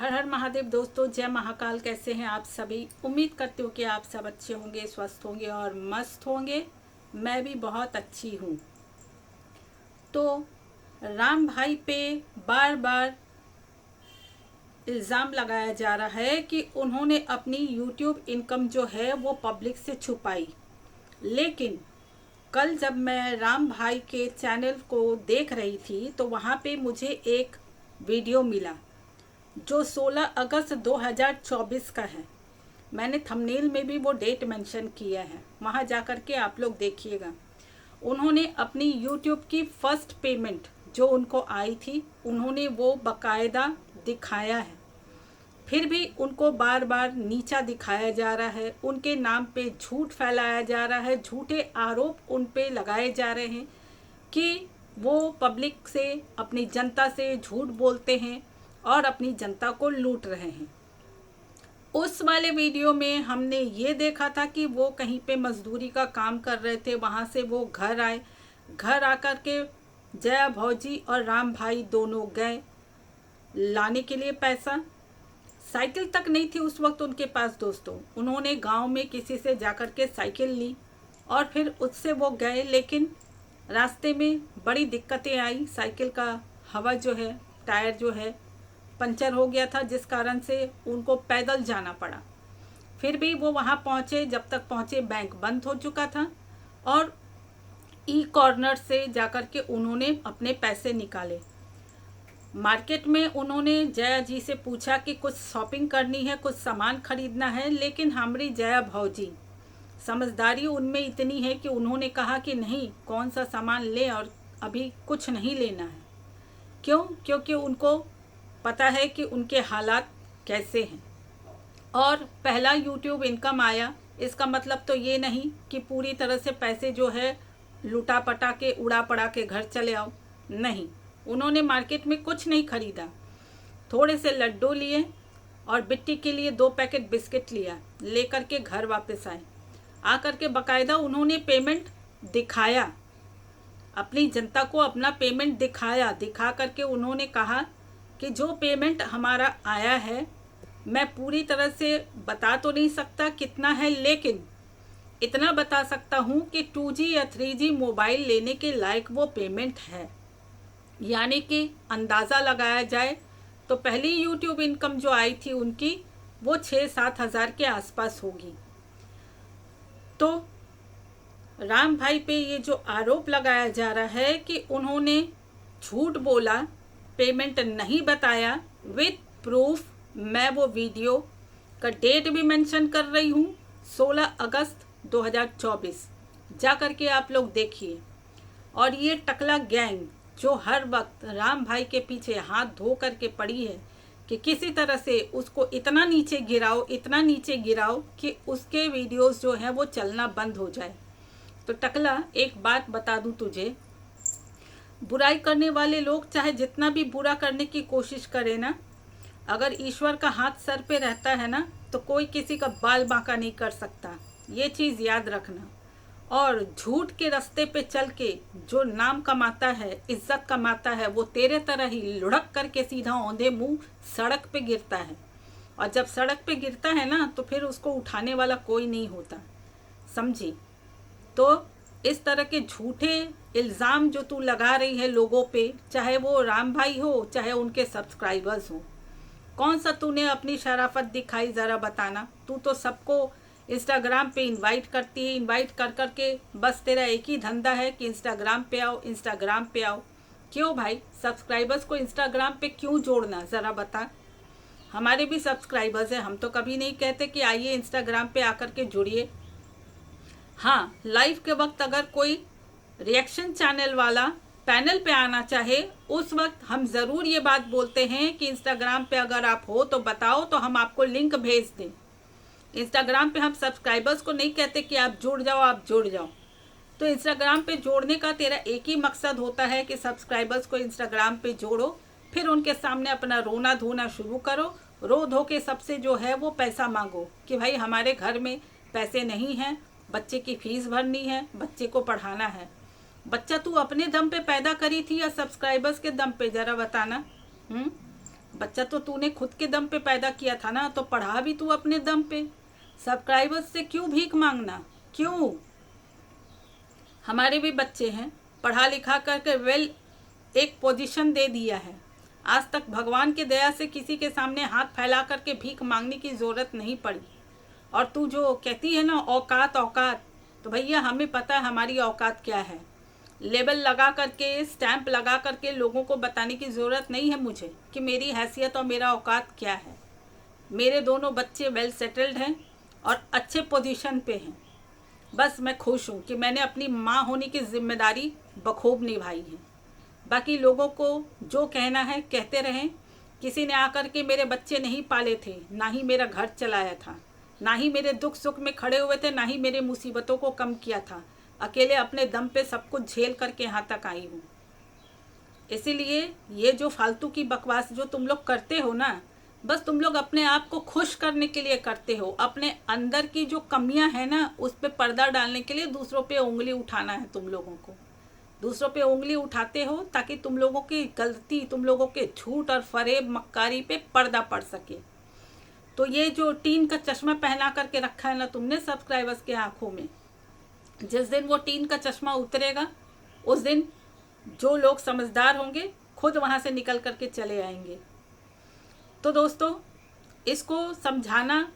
हर हर महादेव दोस्तों, जय महाकाल। कैसे हैं आप सभी? उम्मीद करती हूँ कि आप सब अच्छे होंगे, स्वस्थ होंगे और मस्त होंगे। मैं भी बहुत अच्छी हूँ। तो राम भाई पे बार बार इल्ज़ाम लगाया जा रहा है कि उन्होंने अपनी यूट्यूब इनकम जो है वो पब्लिक से छुपाई। लेकिन कल जब मैं राम भाई के चैनल को देख रही थी तो वहाँ पे मुझे एक वीडियो मिला जो 16 अगस्त 2024 का है। मैंने थंबनेल में भी वो डेट मेंशन किया है, वहाँ जा कर के आप लोग देखिएगा। उन्होंने अपनी यूट्यूब की फर्स्ट पेमेंट जो उनको आई थी, उन्होंने वो बाकायदा दिखाया है। फिर भी उनको बार बार नीचा दिखाया जा रहा है, उनके नाम पे झूठ फैलाया जा रहा है, झूठे आरोप उन पे लगाए जा रहे हैं कि वो पब्लिक से, अपनी जनता से झूठ बोलते हैं और अपनी जनता को लूट रहे हैं। उस वाले वीडियो में हमने ये देखा था कि वो कहीं पे मजदूरी का काम कर रहे थे, वहाँ से वो घर आए। घर आकर के जया भौजी और राम भाई दोनों गए लाने के लिए पैसा। साइकिल तक नहीं थी उस वक्त उनके पास दोस्तों। उन्होंने गांव में किसी से जाकर के साइकिल ली और फिर उससे वो गए, लेकिन रास्ते में बड़ी दिक्कतें आई। साइकिल का हवा जो है, टायर जो है पंचर हो गया था, जिस कारण से उनको पैदल जाना पड़ा। फिर भी वो वहाँ पहुँचे। जब तक पहुँचे बैंक बंद हो चुका था और ई कॉर्नर से जाकर के उन्होंने अपने पैसे निकाले। मार्केट में उन्होंने जया जी से पूछा कि कुछ शॉपिंग करनी है, कुछ सामान खरीदना है, लेकिन हमारी जया भौजी समझदारी उनमें इतनी है कि उन्होंने कहा कि नहीं, कौन सा सामान ले और अभी कुछ नहीं लेना है। क्यों? क्योंकि उनको पता है कि उनके हालात कैसे हैं। और पहला यूट्यूब इनकम आया, इसका मतलब तो ये नहीं कि पूरी तरह से पैसे जो है लुटा पटा के, उड़ा पड़ा के घर चले आओ। नहीं, उन्होंने मार्केट में कुछ नहीं खरीदा। थोड़े से लड्डू लिए और बिट्टी के लिए 2 पैकेट बिस्किट लिया, लेकर के घर वापस आए। आकर के बाकायदा उन्होंने पेमेंट दिखाया, अपनी जनता को अपना पेमेंट दिखाया। दिखा करके उन्होंने कहा कि जो पेमेंट हमारा आया है, मैं पूरी तरह से बता तो नहीं सकता कितना है, लेकिन इतना बता सकता हूँ कि 2G या 3G मोबाइल लेने के लायक वो पेमेंट है। यानी कि अंदाज़ा लगाया जाए तो पहली यूट्यूब इनकम जो आई थी उनकी, वो 6-7 हज़ार के आसपास होगी। तो राम भाई पे ये जो आरोप लगाया जा रहा है कि उन्होंने झूठ बोला, पेमेंट नहीं बताया, विद प्रूफ मैं वो वीडियो का डेट भी मेंशन कर रही हूँ, 16 अगस्त 2024। जा कर के आप लोग देखिए। और ये टकला गैंग जो हर वक्त राम भाई के पीछे हाथ धो करके पड़ी है कि किसी तरह से उसको इतना नीचे गिराओ, इतना नीचे गिराओ कि उसके वीडियोस जो हैं वो चलना बंद हो जाए। तो टकला, एक बात बता दूं तुझे, बुराई करने वाले लोग चाहे जितना भी बुरा करने की कोशिश करे ना, अगर ईश्वर का हाथ सर पे रहता है ना, तो कोई किसी का बाल बांका नहीं कर सकता। ये चीज़ याद रखना। और झूठ के रास्ते पे चल के जो नाम कमाता है, इज्जत कमाता है, वो तेरे तरह ही लुढ़क करके सीधा औंधे मुंह सड़क पे गिरता है। और जब सड़क पे गिरता है ना, तो फिर उसको उठाने वाला कोई नहीं होता, समझी? तो इस तरह के झूठे इल्ज़ाम जो तू लगा रही है लोगों पे, चाहे वो राम भाई हो, चाहे उनके सब्सक्राइबर्स हो, कौन सा तूने अपनी शराफत दिखाई, ज़रा बताना। तू तो सबको इंस्टाग्राम पे इनवाइट करती है, इनवाइट कर कर के बस तेरा एक ही धंधा है कि इंस्टाग्राम पे आओ, इंस्टाग्राम पे आओ। क्यों भाई? सब्सक्राइबर्स को इंस्टाग्राम पे क्यों जोड़ना, ज़रा बता। हमारे भी सब्सक्राइबर्स हैं, हम तो कभी नहीं कहते कि आइए इंस्टाग्राम पे आकर के जुड़िए। हाँ, लाइव के वक्त अगर कोई रिएक्शन चैनल वाला पैनल पे आना चाहे, उस वक्त हम ज़रूर ये बात बोलते हैं कि इंस्टाग्राम पे अगर आप हो तो बताओ, तो हम आपको लिंक भेज दें। इंस्टाग्राम पे हम सब्सक्राइबर्स को नहीं कहते कि आप जुड़ जाओ, आप जुड़ जाओ। तो इंस्टाग्राम पे जोड़ने का तेरा एक ही मकसद होता है कि सब्सक्राइबर्स को इंस्टाग्राम पे जोड़ो, फिर उनके सामने अपना रोना धोना शुरू करो। रो धो के सबसे जो है वो पैसा मांगो कि भाई हमारे घर में पैसे नहीं हैं, बच्चे की फीस भरनी है, बच्चे को पढ़ाना है। बच्चा तू अपने दम पे पैदा करी थी या सब्सक्राइबर्स के दम पे, ज़रा बताना। बच्चा तो तूने खुद के दम पे पैदा किया था ना, तो पढ़ा भी तू अपने दम पे। सब्सक्राइबर्स से क्यों भीख मांगना, क्यों? हमारे भी बच्चे हैं, पढ़ा लिखा करके वेल एक पोजीशन दे दिया है। आज तक भगवान की दया से किसी के सामने हाथ फैला करके भीख मांगने की ज़रूरत नहीं पड़ी। और तू जो कहती है ना औकात औकात, तो भैया हमें पता है हमारी औकात क्या है। लेबल लगा करके, स्टैंप लगा करके लोगों को बताने की ज़रूरत नहीं है मुझे कि मेरी हैसियत और मेरा औकात क्या है। मेरे दोनों बच्चे वेल सेटल्ड हैं और अच्छे पोजीशन पे हैं। बस मैं खुश हूँ कि मैंने अपनी माँ होने की जिम्मेदारी बखूब निभाई है। बाकी लोगों को जो कहना है कहते रहें। किसी ने आकर के मेरे बच्चे नहीं पाले थे, ना ही मेरा घर चलाया था, ना ही मेरे दुख सुख में खड़े हुए थे, ना ही मेरे मुसीबतों को कम किया था। अकेले अपने दम पे सब कुछ झेल करके यहाँ तक आई हूँ। इसीलिए ये जो फालतू की बकवास जो तुम लोग करते हो ना, बस तुम लोग अपने आप को खुश करने के लिए करते हो। अपने अंदर की जो कमियां हैं ना, उस पर पर्दा डालने के लिए दूसरों पे उंगली उठाना है तुम लोगों को। दूसरों पे उंगली उठाते हो ताकि तुम लोगों की गलती, तुम लोगों के झूठ और फरेब मक्कारी पे पर्दा पड़ सके। तो ये जो टीन का चश्मा पहना करके रखा है ना तुमने सब्सक्राइबर्स के आंखों में, जिस दिन वो टीन का चश्मा उतरेगा, उस दिन जो लोग समझदार होंगे खुद वहाँ से निकल करके चले आएंगे। तो दोस्तों, इसको समझाना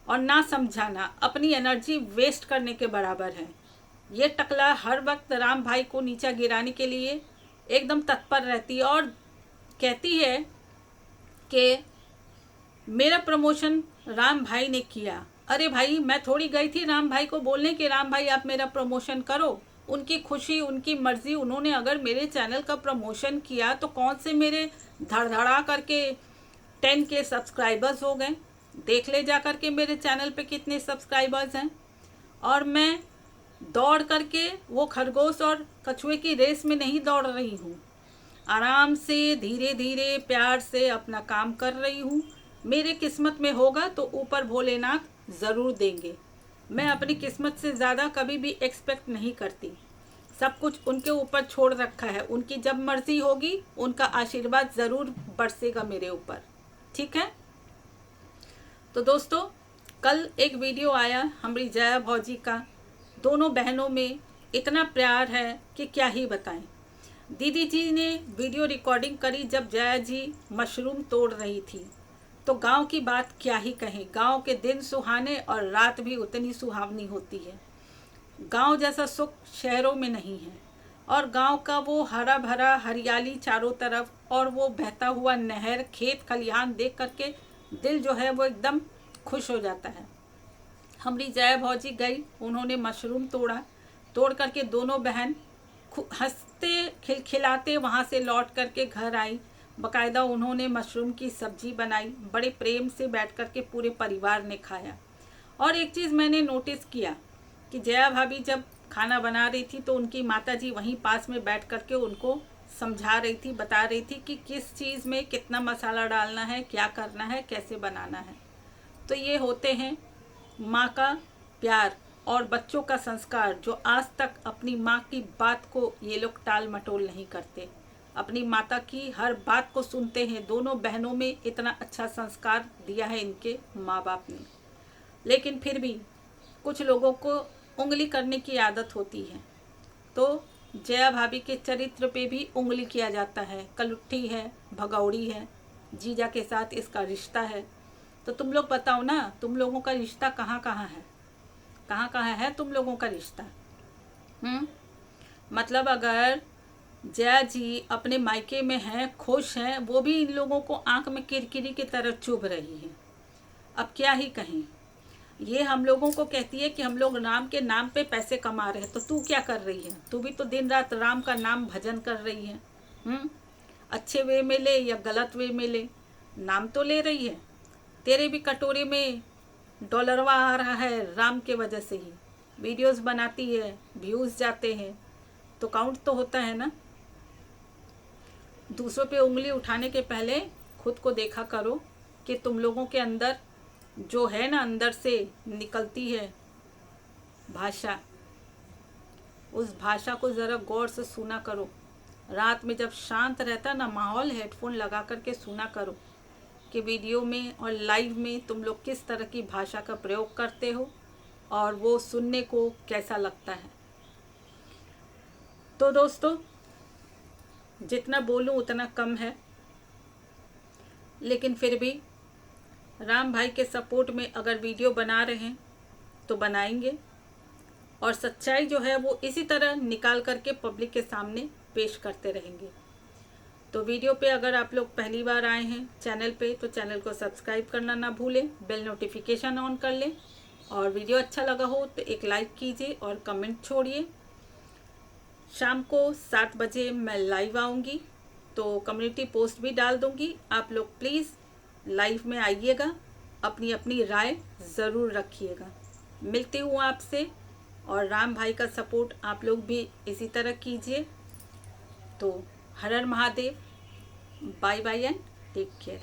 और ना समझाना अपनी एनर्जी वेस्ट करने के बराबर है। ये टकला हर वक्त राम भाई को नीचा गिराने के लिए एकदम तत्पर रहती है और कहती है कि मेरा प्रमोशन राम भाई ने किया। अरे भाई, मैं थोड़ी गई थी राम भाई को बोलने कि राम भाई आप मेरा प्रमोशन करो। उनकी खुशी, उनकी मर्जी, उन्होंने अगर मेरे चैनल का प्रमोशन किया तो कौन से मेरे धड़धड़ा करके 10K सब्सक्राइबर्स हो गए। देख ले जा करके मेरे चैनल पे कितने सब्सक्राइबर्स हैं। और मैं दौड़ करके वो खरगोश और कछुए की रेस में नहीं दौड़ रही हूँ। आराम से, धीरे धीरे, प्यार से अपना काम कर रही हूँ। मेरे किस्मत में होगा तो ऊपर भोलेनाथ ज़रूर देंगे। मैं अपनी किस्मत से ज़्यादा कभी भी एक्सपेक्ट नहीं करती। सब कुछ उनके ऊपर छोड़ रखा है। उनकी जब मर्जी होगी उनका आशीर्वाद ज़रूर बरसेगा मेरे ऊपर। ठीक है। तो दोस्तों, कल एक वीडियो आया हमारी जया भौजी का। दोनों बहनों में इतना प्यार है कि क्या ही बताएं। दीदी जी ने वीडियो रिकॉर्डिंग करी जब जया जी मशरूम तोड़ रही थी। तो गांव की बात क्या ही कहें। गांव के दिन सुहाने और रात भी उतनी सुहावनी होती है। गांव जैसा सुख शहरों में नहीं है। और गांव का वो हरा भरा हरियाली चारों तरफ, और वो बहता हुआ नहर, खेत खलिहान देख करके दिल जो है वो एकदम खुश हो जाता है। हमारी जया भौजी गई, उन्होंने मशरूम तोड़ा। तोड़ करके दोनों बहन हंसते खिलखिलाते वहाँ से लौट करके घर आई। बकायदा उन्होंने मशरूम की सब्जी बनाई, बड़े प्रेम से बैठ करके पूरे परिवार ने खाया। और एक चीज़ मैंने नोटिस किया कि जया भाभी जब खाना बना रही थी तो उनकी माताजी वहीं पास में बैठ करके उनको समझा रही थी, बता रही थी कि किस चीज़ में कितना मसाला डालना है, क्या करना है, कैसे बनाना है। तो ये होते हैं माँ का प्यार और बच्चों का संस्कार, जो आज तक अपनी माँ की बात को ये लोग टाल मटोल नहीं करते। अपनी माता की हर बात को सुनते हैं। दोनों बहनों में इतना अच्छा संस्कार दिया है इनके माँ बाप ने। लेकिन फिर भी कुछ लोगों को उंगली करने की आदत होती है। तो जया भाभी के चरित्र पे भी उंगली किया जाता है। कलुट्ठी है, भगौड़ी है, जीजा के साथ इसका रिश्ता है। तो तुम लोग बताओ ना, तुम लोगों का रिश्ता कहाँ कहाँ है? कहाँ कहाँ है तुम लोगों का रिश्ता? मतलब अगर जया जी अपने मायके में हैं, खुश हैं, वो भी इन लोगों को आंख में किरकिरी की तरह चुभ रही है। अब क्या ही कहें। ये हम लोगों को कहती है कि हम लोग राम के नाम पे पैसे कमा रहे हैं। तो तू क्या कर रही है? तू भी तो दिन रात राम का नाम भजन कर रही है। अच्छे वे में ले या गलत वे में ले, नाम तो ले रही है। तेरे भी कटोरे में डॉलरवा आ रहा है राम के वजह से ही। वीडियोस बनाती है, व्यूज़ जाते हैं, तो काउंट तो होता है ना। दूसरों पे उंगली उठाने के पहले खुद को देखा करो कि तुम लोगों के अंदर जो है ना, अंदर से निकलती है भाषा, उस भाषा को ज़रा गौर से सुना करो। रात में जब शांत रहता ना माहौल, हेडफोन लगा करके सुना करो। कि वीडियो में और लाइव में तुम लोग किस तरह की भाषा का प्रयोग करते हो और वो सुनने को कैसा लगता है। तो दोस्तों, जितना बोलूं उतना कम है, लेकिन फिर भी राम भाई के सपोर्ट में अगर वीडियो बना रहे हैं तो बनाएंगे, और सच्चाई जो है वो इसी तरह निकाल करके पब्लिक के सामने पेश करते रहेंगे। तो वीडियो पे अगर आप लोग पहली बार आए हैं चैनल पे, तो चैनल को सब्सक्राइब करना ना भूलें, बेल नोटिफिकेशन ऑन कर लें, और वीडियो अच्छा लगा हो तो एक लाइक कीजिए और कमेंट छोड़िए। शाम को 7 बजे मैं लाइव आऊँगी, तो कम्युनिटी पोस्ट भी डाल दूँगी। आप लोग प्लीज़ लाइव में आइएगा, अपनी अपनी राय ज़रूर रखिएगा। मिलती हूँ आपसे, और राम भाई का सपोर्ट आप लोग भी इसी तरह कीजिए। तो Har Har Mahadev, bye bye and take care.